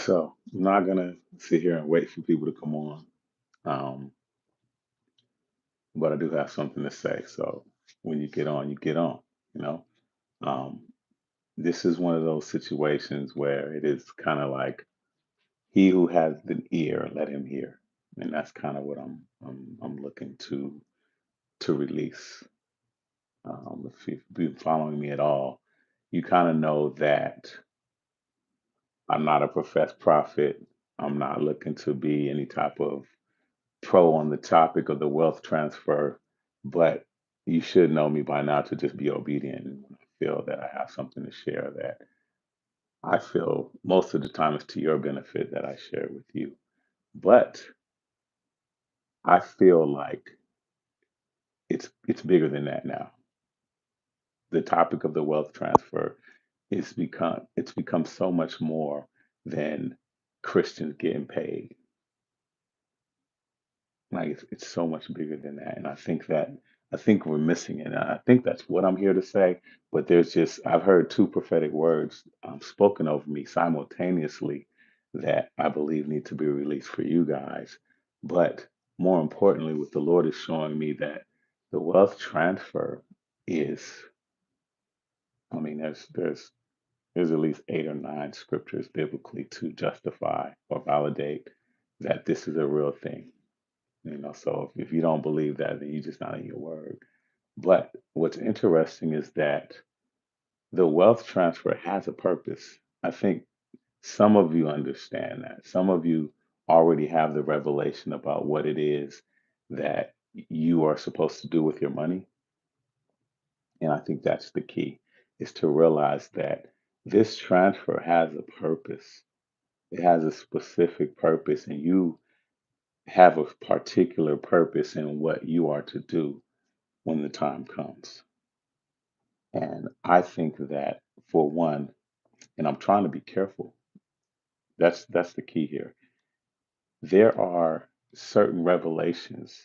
So I'm not gonna sit here and wait for people to come on, um, but I do have something to say. So when you get on, you get on. You know, um, this is one of those situations where it is kind of like he who has an ear, let him hear, and that's kind of what I'm looking to release. If you've been following me at all, you kind of know that I'm not a professed prophet. I'm not looking to be any type of pro on the topic of the wealth transfer, but you should know me by now to just be obedient. And when I feel that I have something to share that I feel most of the time is to your benefit that I share with you. But I feel like it's bigger than that now. The topic of the wealth transfer it's become so much more than Christians getting paid. Like it's so much bigger than that. And I think we're missing it. And I think that's what I'm here to say. But there's just I've heard two prophetic words spoken over me simultaneously that I believe need to be released for you guys. But more importantly, what the Lord is showing me that the wealth transfer is, I mean, there's at least 8 or 9 scriptures biblically to justify or validate that this is a real thing. So if you don't believe that, then you're just not in your word. But what's interesting is that the wealth transfer has a purpose. I think some of you understand that. Some of you already have the revelation about what it is that you are supposed to do with your money. And I think that's the key, is to realize that this transfer has a purpose. It has a specific purpose, and you have a particular purpose in what you are to do when the time comes. And I think that for one, and I'm trying to be careful, that's the key here. There are certain revelations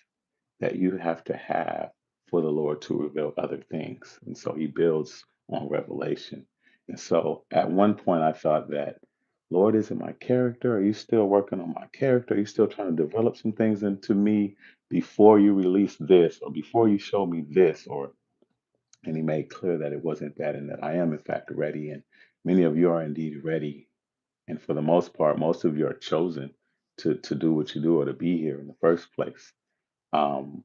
that you have to have for the Lord to reveal other things. And so he builds on revelation. And so at one point I thought that, Lord, is it my character? Are you still working on my character? Are you still trying to develop some things into me before you release this or before you show me this? Or and he made clear that it wasn't that and that I am in fact ready. And many of you are indeed ready. And for the most part, most of you are chosen to do what you do or to be here in the first place. Um,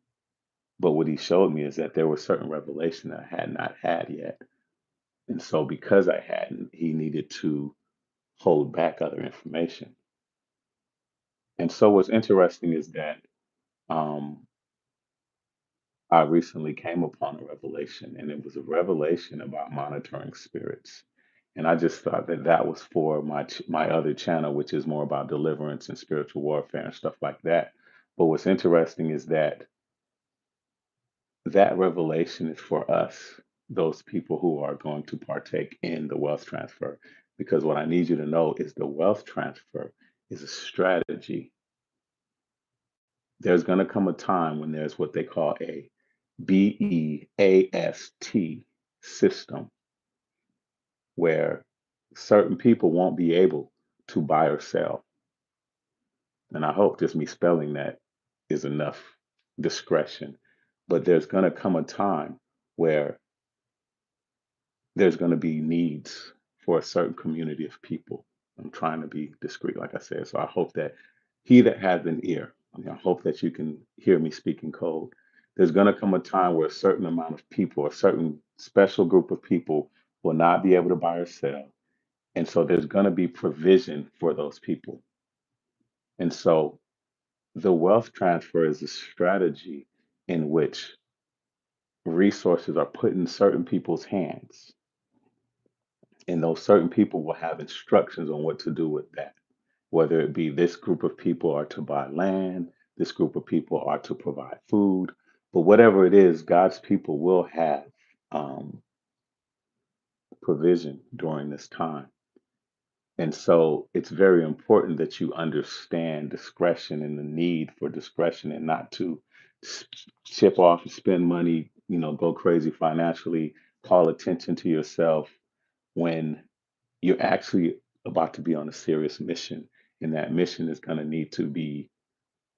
but what he showed me is that there was certain revelation that I had not had yet. And so because I hadn't, he needed to hold back other information. And so what's interesting is that um, I recently came upon a revelation, and it was a revelation about monitoring spirits. And I just thought that that was for my other channel, which is more about deliverance and spiritual warfare and stuff like that. But what's interesting is that that revelation is for us, those people who are going to partake in the wealth transfer. Because what I need you to know is the wealth transfer is a strategy. There's going to come a time when there's what they call a BEAST system, where certain people won't be able to buy or sell. And I hope just me spelling that is enough discretion. But there's going to come a time where there's going to be needs for a certain community of people. I'm trying to be discreet, like I said. So I hope that he that has an ear, I mean, I hope that you can hear me speaking code. There's going to come a time where a certain amount of people, a certain special group of people will not be able to buy or sell. And so there's going to be provision for those people. And so the wealth transfer is a strategy in which resources are put in certain people's hands, and those certain people will have instructions on what to do with that. Whether it be this group of people are to buy land, this group of people are to provide food, but whatever it is, God's people will have um, provision during this time. And so it's very important that you understand discretion and the need for discretion and not to chip off and spend money, go crazy financially, call attention to yourself when you're actually about to be on a serious mission, and that mission is going to need to be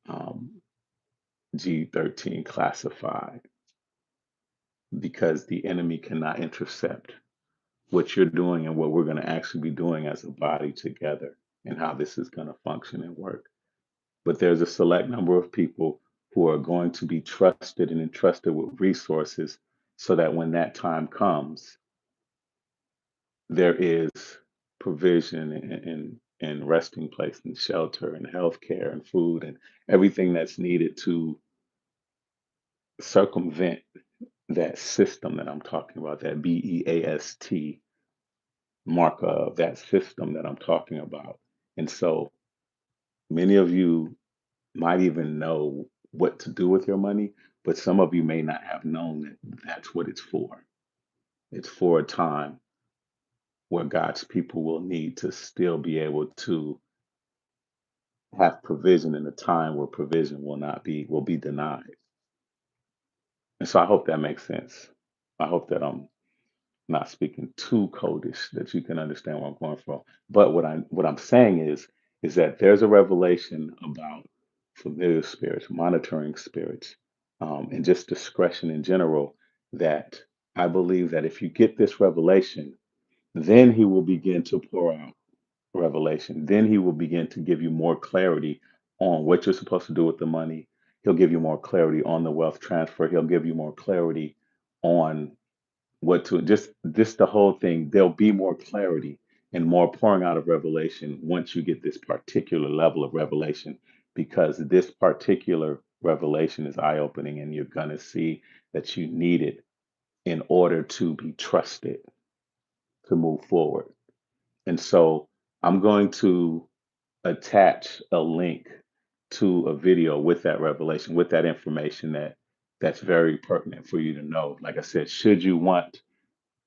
um, G13 classified because the enemy cannot intercept what you're doing and what we're going to actually be doing as a body together and how this is going to function and work. But there's a select number of people who are going to be trusted and entrusted with resources so that when that time comes, there is provision and resting place and shelter and healthcare and food and everything that's needed to circumvent that system that I'm talking about, that BEAST mark of that system that I'm talking about. And so many of you might even know what to do with your money, but some of you may not have known that that's what it's for. It's for a time where God's people will need to still be able to have provision in a time where provision will be denied. And so I hope that makes sense. I hope that I'm not speaking too codish that you can understand where I'm going from. But what I'm saying is that there's a revelation about familiar spirits, monitoring spirits, and just discretion in general that I believe that if you get this revelation, then he will begin to pour out revelation. Then he will begin to give you more clarity on what you're supposed to do with the money. He'll give you more clarity on the wealth transfer. He'll give you more clarity on what to just this the whole thing. There'll be more clarity and more pouring out of revelation once you get this particular level of revelation, because this particular revelation is eye opening and you're going to see that you need it in order to be trusted to move forward. And so I'm going to attach a link to a video with that revelation, with that information that's very pertinent for you to know. Like I said, should you want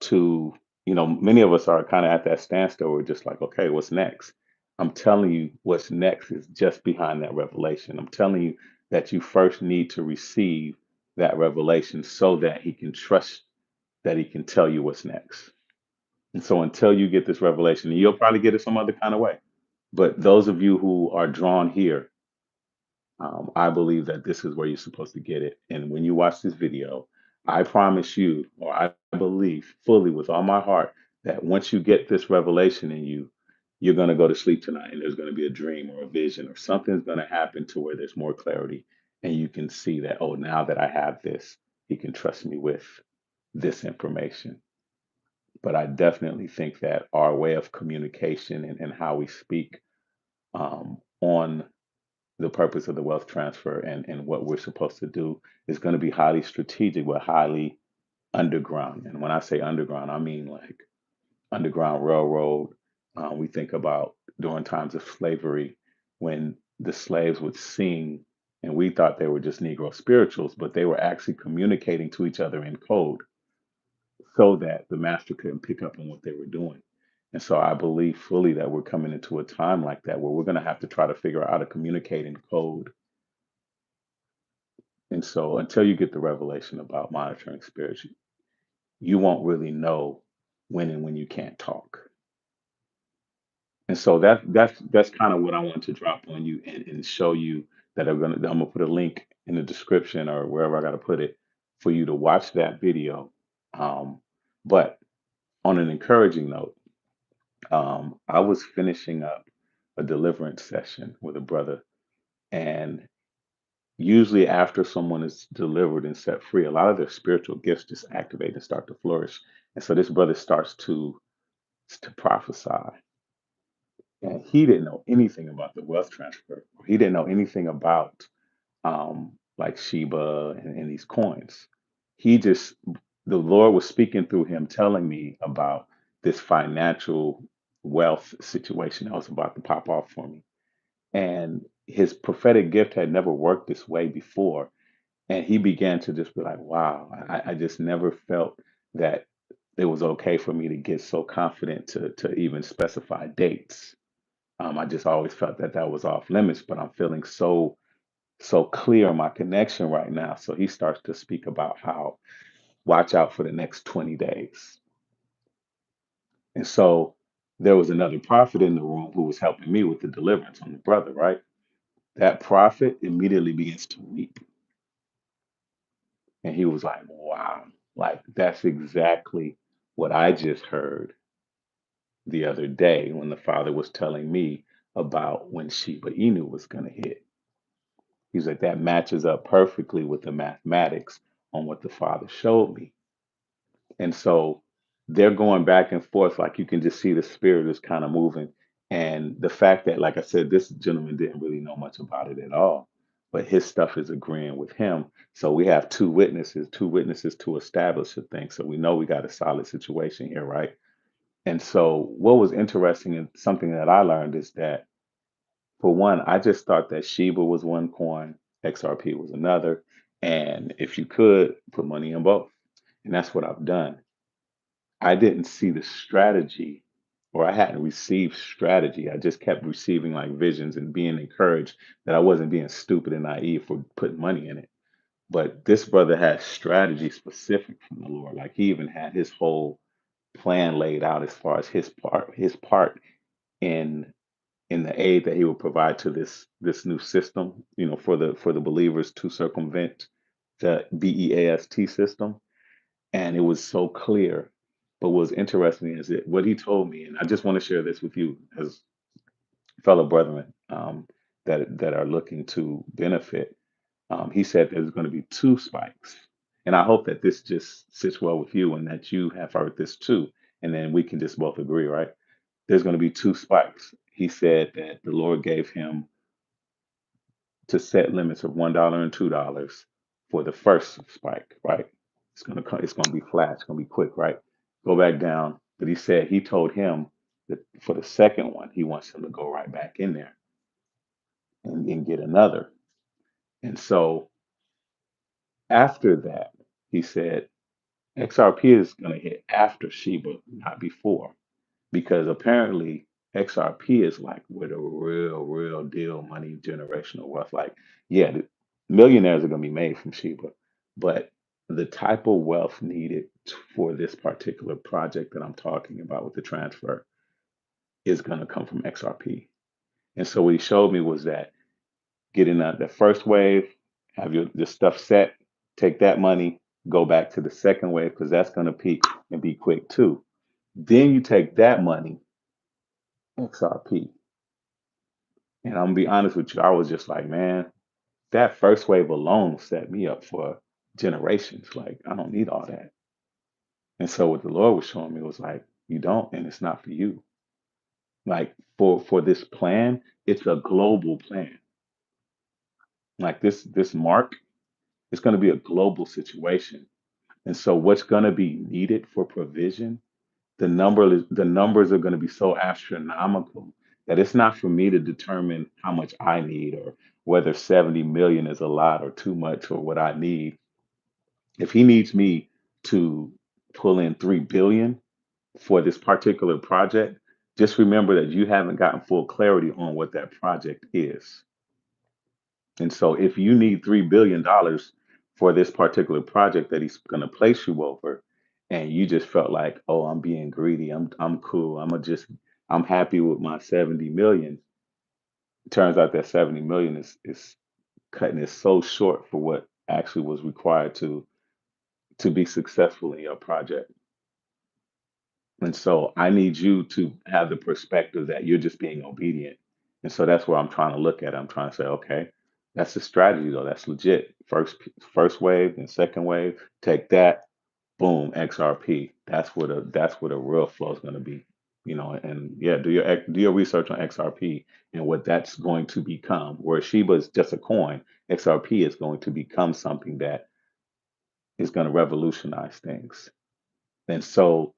to, many of us are kind of at that standstill. We're just like, okay, what's next? I'm telling you, what's next is just behind that revelation. I'm telling you that you first need to receive that revelation so that he can trust that he can tell you what's next. And so until you get this revelation, and you'll probably get it some other kind of way. But those of you who are drawn here, I believe that this is where you're supposed to get it. And when you watch this video, I promise you, or I believe fully with all my heart, that once you get this revelation in you, you're going to go to sleep tonight and there's going to be a dream or a vision or something's going to happen to where there's more clarity. And you can see that, oh, now that I have this, he can trust me with this information. But I definitely think that our way of communication and how we speak on the purpose of the wealth transfer and what we're supposed to do is going to be highly strategic, but highly underground. And when I say underground, I mean like Underground Railroad. We think about during times of slavery when the slaves would sing, and we thought they were just Negro spirituals, but they were actually communicating to each other in code so that the master couldn't pick up on what they were doing. And so I believe fully that we're coming into a time like that where we're going to have to try to figure out how to communicate in code. And so until you get the revelation about monitoring spirits, you won't really know when and when you can't talk. And so that's kind of what I want to drop on you and show you that I'm gonna put a link in the description or wherever I gotta put it for you to watch that video. But on an encouraging note, I was finishing up a deliverance session with a brother, and usually after someone is delivered and set free, a lot of their spiritual gifts just activate and start to flourish. And so this brother starts to prophesy, and he didn't know anything about the wealth transfer. He didn't know anything about like Shiba and these coins. He just the Lord was speaking through him, telling me about this financial wealth situation that was about to pop off for me. And his prophetic gift had never worked this way before. And he began to just be like, wow, I just never felt that it was okay for me to get so confident to even specify dates. I just always felt that that was off limits, but I'm feeling so clear on my connection right now. So he starts to speak about how watch out for the next 20 days. And so There was another prophet in the room who was helping me with the deliverance on the brother, right? That prophet immediately begins to weep. And he was like, wow, like that's exactly what I just heard the other day when the father was telling me about when Shiba Inu was going to hit. He's like, that matches up perfectly with the mathematics on what the father showed me. And so they're going back and forth, like you can just see the spirit is kind of moving. And the fact that, like I said, this gentleman didn't really know much about it at all, but his stuff is agreeing with him. So we have two witnesses to establish the thing. So we know we got a solid situation here, right? And so what was interesting and something that I learned is that, for one, I just thought that Shiba was one coin, XRP was another. And if you could, put money in both. And that's what I've done. I didn't see the strategy, or I hadn't received strategy. I just kept receiving like visions and being encouraged that I wasn't being stupid and naive for putting money in it. But this brother had strategy specific from the Lord. Like he even had his whole plan laid out as far as his part in the aid that he would provide to this new system, for the believers to circumvent the BEAST system. And it was so clear. But what's interesting is that what he told me, and I just want to share this with you as fellow brethren, that are looking to benefit. He said there's going to be two spikes, and I hope that this just sits well with you and that you have heard this too, and then we can just both agree, right? There's going to be two spikes. He said that the Lord gave him to set limits of $1 and $2 for the first spike, right? It's gonna be flat, it's gonna be quick, right? Go back down. But he said he told him that for the second one, he wants him to go right back in there and get another. And so after that, he said XRP is gonna hit after Shiba, not before. Because apparently XRP is like where the real deal money generational wealth. Like, yeah, the millionaires are going to be made from Shiba, but the type of wealth needed for this particular project that I'm talking about with the transfer is going to come from XRP. And so what he showed me was that getting the first wave, have your stuff set, take that money, go back to the second wave because that's going to peak and be quick too. Then you take that money, XRP. And I'm gonna be honest with you, I was just like, man, that first wave alone set me up for generations. Like, I don't need all that. And so what the Lord was showing me was like, you don't, and it's not for you. Like for this plan, it's a global plan. Like this mark, it's gonna be a global situation. And so what's gonna be needed for provision, the numbers are gonna be so astronomical that it's not for me to determine how much I need or whether 70 million is a lot or too much or what I need. If he needs me to pull in 3 billion for this particular project, just remember that you haven't gotten full clarity on what that project is. And so if you need $3 billion for this particular project that he's going to place you over, and you just felt like, oh, I'm being greedy, I'm cool, I'm happy with my 70 million. Turns out that 70 million is cutting it so short for what actually was required to be successful in your project. And so I need you to have the perspective that you're just being obedient. And so that's where I'm trying to look at it. I'm trying to say, okay, that's a strategy though. That's legit. First wave, then second wave, take that, boom, XRP. That's what a real flow is going to be. And yeah, do your research on XRP and what that's going to become. Where Shiba is just a coin, XRP is going to become something that is going to revolutionize things. And so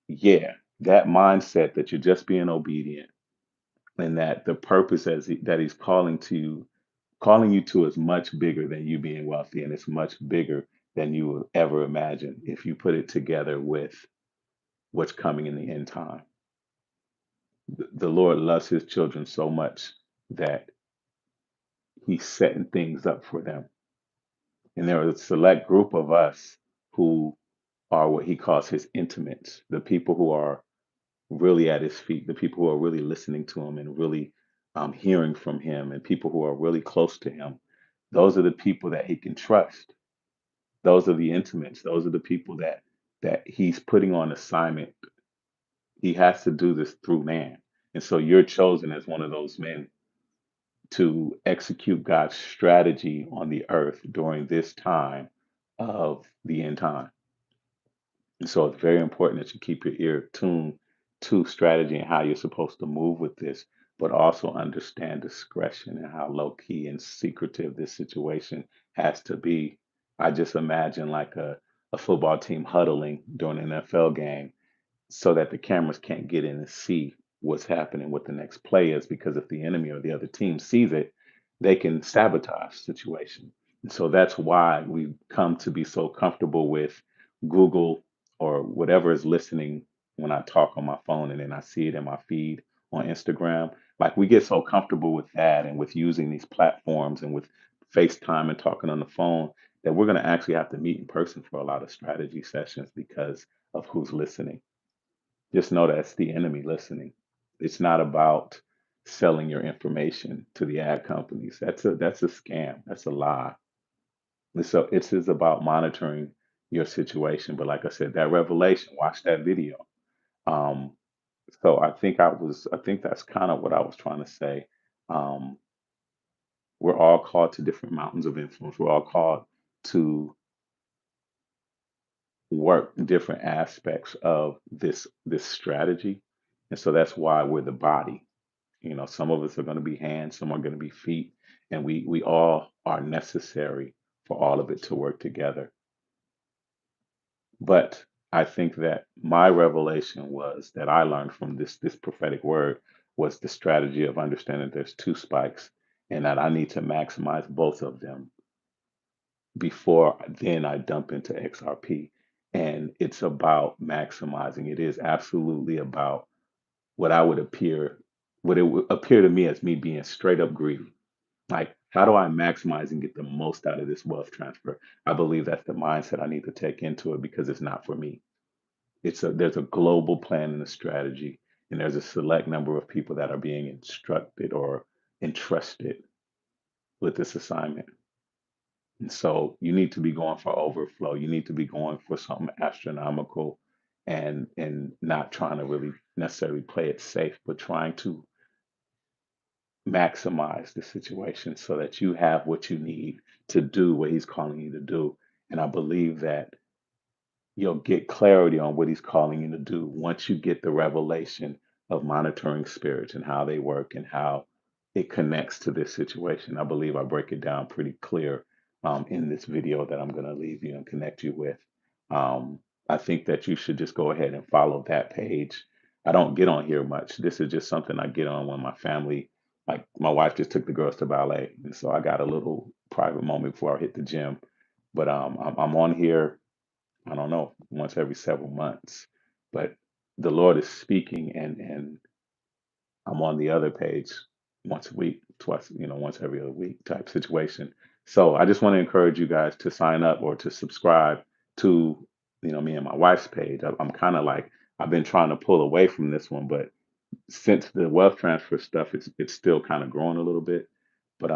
yeah, that mindset that you're just being obedient and that the purpose that he's calling you to is much bigger than you being wealthy, and it's much bigger than you would ever imagine if you put it together with what's coming in the end time. The Lord loves his children so much that he's setting things up for them. And there are a select group of us who are what he calls his intimates, the people who are really at his feet, the people who are really listening to him and really hearing from him, and people who are really close to him. Those are the people that he can trust. Those are the intimates. Those are the people that he's putting on assignment. He has to do this through man. And so you're chosen as one of those men to execute God's strategy on the earth during this time of the end time. And so it's very important that you keep your ear tuned to strategy and how you're supposed to move with this, but also understand discretion and how low key and secretive this situation has to be. I just imagine like a football team huddling during an NFL game so that the cameras can't get in and see what's happening with the next play is, because if the enemy or the other team sees it, they can sabotage the situation. And so that's why we come to be so comfortable with Google or whatever is listening when I talk on my phone and then I see it in my feed on Instagram. Like we get so comfortable with that and with using these platforms and with FaceTime and talking on the phone that we're going to actually have to meet in person for a lot of strategy sessions because of who's listening. Just know that's the enemy listening. It's not about selling your information to the ad companies. That's a scam. That's a lie. And so it's just about monitoring your situation. But like I said, that revelation, watch that video. Um, so I think that's kind of what I was trying to say. Um, we're all called to different mountains of influence. We're all called to work different aspects of this strategy. And so that's why we're the body. You know, some of us are going to be hands, some are going to be feet, and we all are necessary for all of it to work together. But I think that my revelation was that I learned from this prophetic word was the strategy of understanding there's two spikes and that I need to maximize both of them before then I dump into XRP. And it's about maximizing. It is absolutely about what I would appear, what it would appear to me as me being straight up greedy. Like, how do I maximize and get the most out of this wealth transfer? I believe that's the mindset I need to take into it because it's not for me. There's a global plan and a strategy, and there's a select number of people that are being instructed or entrusted with this assignment. And so you need to be going for overflow. You need to be going for something astronomical and not trying to really necessarily play it safe, but trying to maximize the situation so that you have what you need to do what he's calling you to do. And I believe that you'll get clarity on what he's calling you to do once you get the revelation of monitoring spirits and how they work and how it connects to this situation. I believe I break it down pretty clear in this video that I'm going to leave you and connect you with. Um, I think that you should just go ahead and follow that page. I don't get on here much. This is just something I get on when my family, like my wife just took the girls to ballet. And so I got a little private moment before I hit the gym. But I'm on here, I don't know, once every several months. But the Lord is speaking, and I'm on the other page once a week, twice, once every other week type situation. So I just want to encourage you guys to sign up or to subscribe to, me and my wife's page. I'm kind of like, I've been trying to pull away from this one, but since the wealth transfer stuff, it's still kind of growing a little bit. But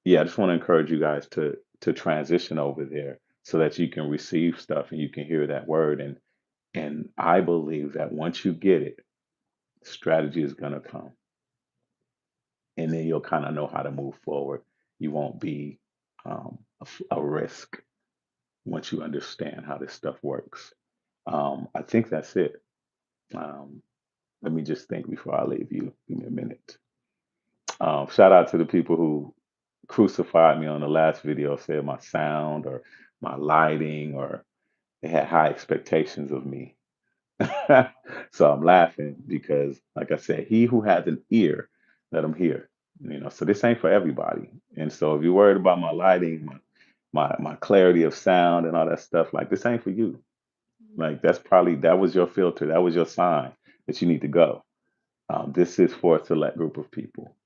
yeah, I just want to encourage you guys to transition over there so that you can receive stuff and you can hear that word. And I believe that once you get it, strategy is gonna come. And then you'll kind of know how to move forward. You won't be a risk once you understand how this stuff works. I think that's it. Um, let me just think before I leave you. Give me a minute. Shout out to the people who crucified me on the last video, said my sound or my lighting, or they had high expectations of me. So I'm laughing because, like I said, he who has an ear, let him hear. So this ain't for everybody. And so if you're worried about my lighting, my clarity of sound and all that stuff, like this ain't for you. Like that was your filter, that was your sign that you need to go. This is for a select group of people,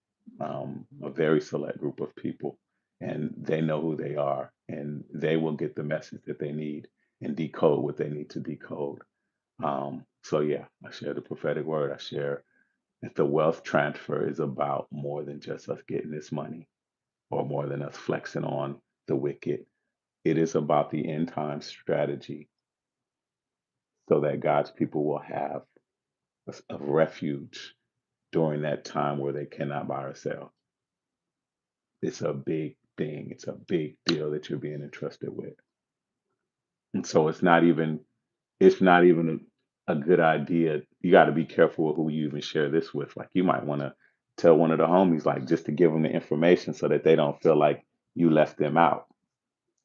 a very select group of people, and they know who they are, and they will get the message that they need and decode what they need to decode. So yeah, I share the prophetic word. I share that the wealth transfer is about more than just us getting this money or more than us flexing on the wicked. It is about the end time strategy so that God's people will have a refuge during that time where they cannot buy or sell. It's a big thing. It's a big deal that you're being entrusted with. And so it's not even a good idea. You got to be careful with who you even share this with. Like you might want to tell one of the homies, like just to give them the information so that they don't feel like you left them out.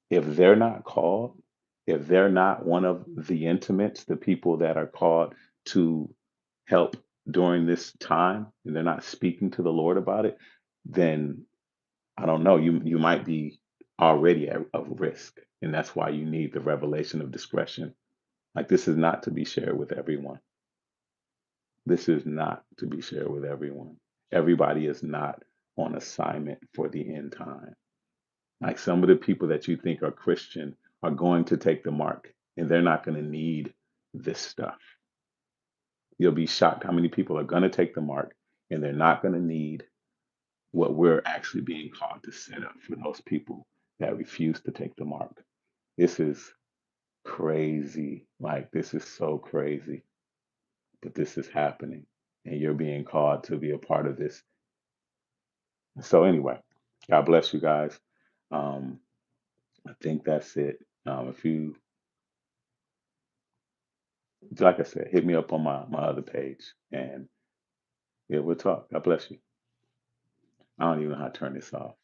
If they're not called, if they're not one of the intimates, the people that are called to help during this time, and they're not speaking to the Lord about it, then I don't know, you might be already at of risk. And that's why you need the revelation of discretion. Like this is not to be shared with everyone. This is not to be shared with everyone. Everybody is not on assignment for the end time. Like some of the people that you think are Christian are going to take the mark and they're not going to need this stuff. You'll be shocked how many people are going to take the mark and they're not going to need what we're actually being called to set up for those people that refuse to take the mark. This is crazy. Like, this is so crazy, but this is happening and you're being called to be a part of this. So, anyway, God bless you guys. Um, I think that's it. If you like I said, hit me up on my other page and yeah, we'll talk. God bless you. I don't even know how to turn this off.